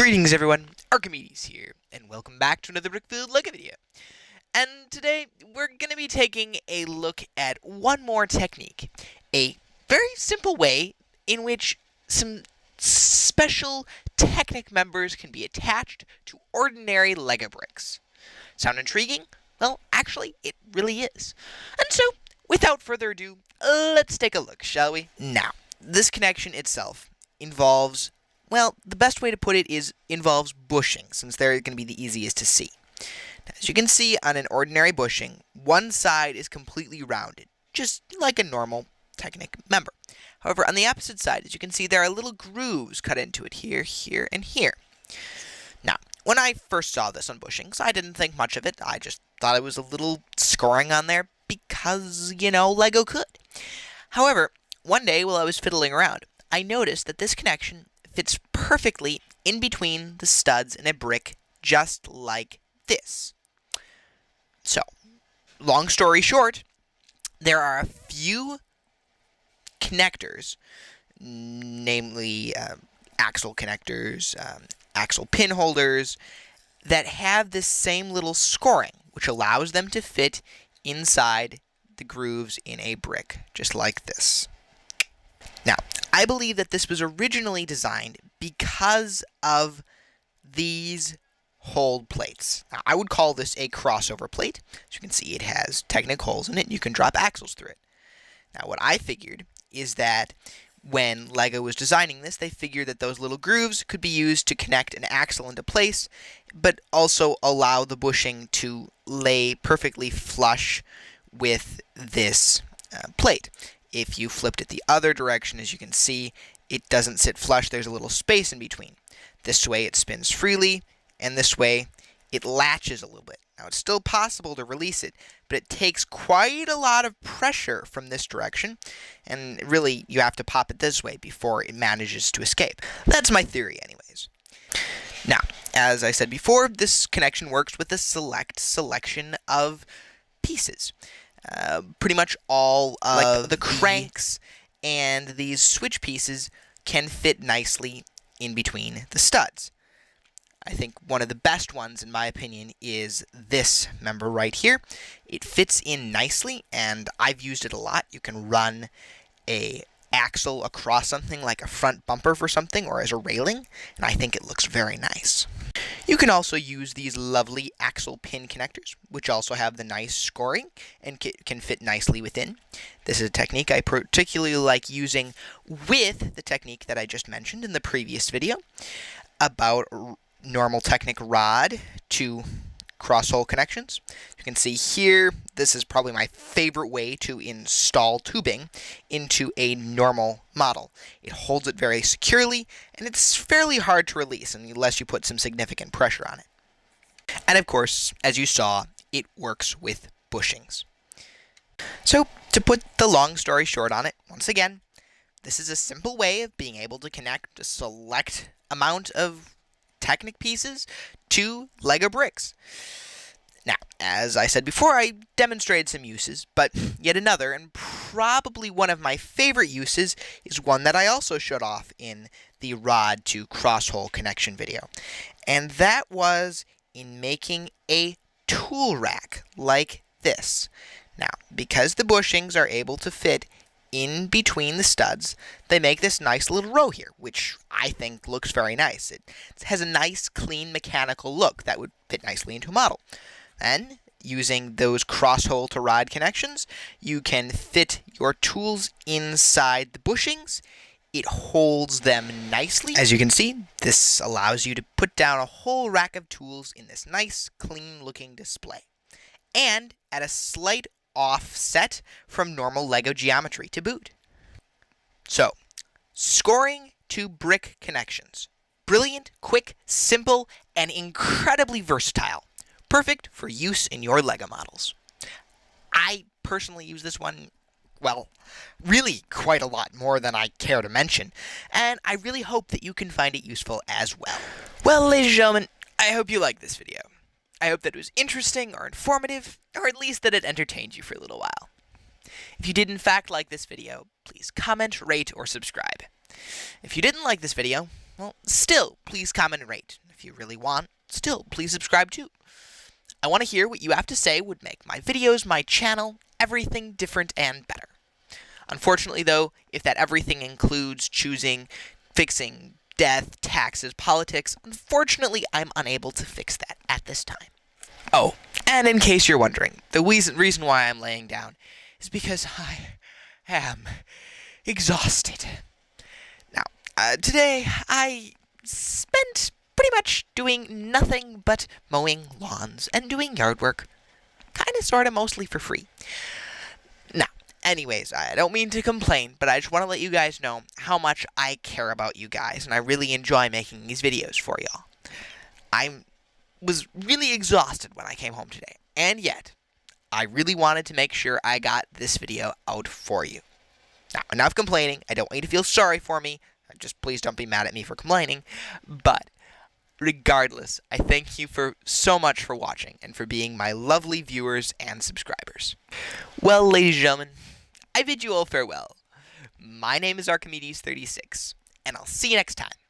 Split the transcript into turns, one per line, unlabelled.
Greetings everyone, Archimedes here, and welcome back to another brick-filled LEGO video. And today, we're going to be taking a look at one more technique. A very simple way in which some special Technic members can be attached to ordinary LEGO bricks. Sound intriguing? Well, actually, it really is. And so, without further ado, let's take a look, shall we? Now, this connection itself involves, well, the best way to put it is involves bushing, since they're going to be the easiest to see. Now, as you can see on an ordinary bushing, one side is completely rounded, just like a normal Technic member. However, on the opposite side, as you can see, there are little grooves cut into it here, here, and here. Now, when I first saw this on bushings, I didn't think much of it. I just thought it was a little scoring on there because, you know, LEGO could. However, one day while I was fiddling around, I noticed that this connection fits perfectly in between the studs in a brick, just like this. So, long story short, there are a few connectors, namely axle connectors, axle pin holders, that have this same little scoring, which allows them to fit inside the grooves in a brick, just like this. Now, I believe that this was originally designed because of these hold plates. Now, I would call this a crossover plate. As you can see, it has Technic holes in it, and you can drop axles through it. Now, what I figured is that when LEGO was designing this, they figured that those little grooves could be used to connect an axle into place, but also allow the bushing to lay perfectly flush with this plate. If you flipped it the other direction, as you can see, it doesn't sit flush. There's a little space in between. This way it spins freely, and this way it latches a little bit. Now, it's still possible to release it, but it takes quite a lot of pressure from this direction, and really, you have to pop it this way before it manages to escape. That's my theory, anyways. Now, as I said before, this connection works with a selection of pieces. Pretty much all of the cranks and these switch pieces can fit nicely in between the studs. I think one of the best ones, in my opinion, is this member right here. It fits in nicely, and I've used it a lot. You can run an axle across something like a front bumper for something, or as a railing, and I think it looks very nice. You can also use these lovely axle pin connectors, which also have the nice scoring and can fit nicely within. This is a technique I particularly like using with the technique that I just mentioned in the previous video about normal Technic rod to cross-hole connections. You can see here, this is probably my favorite way to install tubing into a normal model. It holds it very securely, and it's fairly hard to release unless you put some significant pressure on it. And of course, as you saw, it works with bushings. So, to put the long story short on it, once again, this is a simple way of being able to connect a select amount of Technic pieces to LEGO bricks. Now, as I said before, I demonstrated some uses, but yet another, and probably one of my favorite uses, is one that I also showed off in the rod to cross-hole connection video. And that was in making a tool rack like this. Now, because the bushings are able to fit in between the studs, they make this nice little row here, which I think looks very nice. It has a nice, clean, mechanical look that would fit nicely into a model. And using those cross-hole to rod connections, you can fit your tools inside the bushings. It holds them nicely. As you can see, this allows you to put down a whole rack of tools in this nice, clean-looking display. And at a slight offset from normal LEGO geometry to boot. So, scoring to brick connections. Brilliant, quick, simple, and incredibly versatile. Perfect for use in your LEGO models. I personally use this one, well, really quite a lot more than I care to mention, and I really hope that you can find it useful as well. Well, ladies and gentlemen, I hope you liked this video. I hope that it was interesting or informative, or at least that it entertained you for a little while. If you did in fact like this video, please comment, rate, or subscribe. If you didn't like this video, well, still, please comment and rate. If you really want, still, please subscribe too. I want to hear what you have to say would make my videos, my channel, everything different and better. Unfortunately, though, if that everything includes choosing, fixing, death, taxes, politics, unfortunately, I'm unable to fix that at this time. Oh, and in case you're wondering, the reason why I'm laying down is because I am exhausted. Now, today I spent pretty much doing nothing but mowing lawns and doing yard work, kind of sort of mostly for free. Now, anyways, I don't mean to complain, but I just want to let you guys know how much I care about you guys, and I really enjoy making these videos for y'all. I was really exhausted when I came home today, and yet, I really wanted to make sure I got this video out for you. Now, enough complaining. I don't want you to feel sorry for me. Just please don't be mad at me for complaining. But regardless, I thank you so much for watching and for being my lovely viewers and subscribers. Well, ladies and gentlemen, I bid you all farewell. My name is Arcimedes36, and I'll see you next time.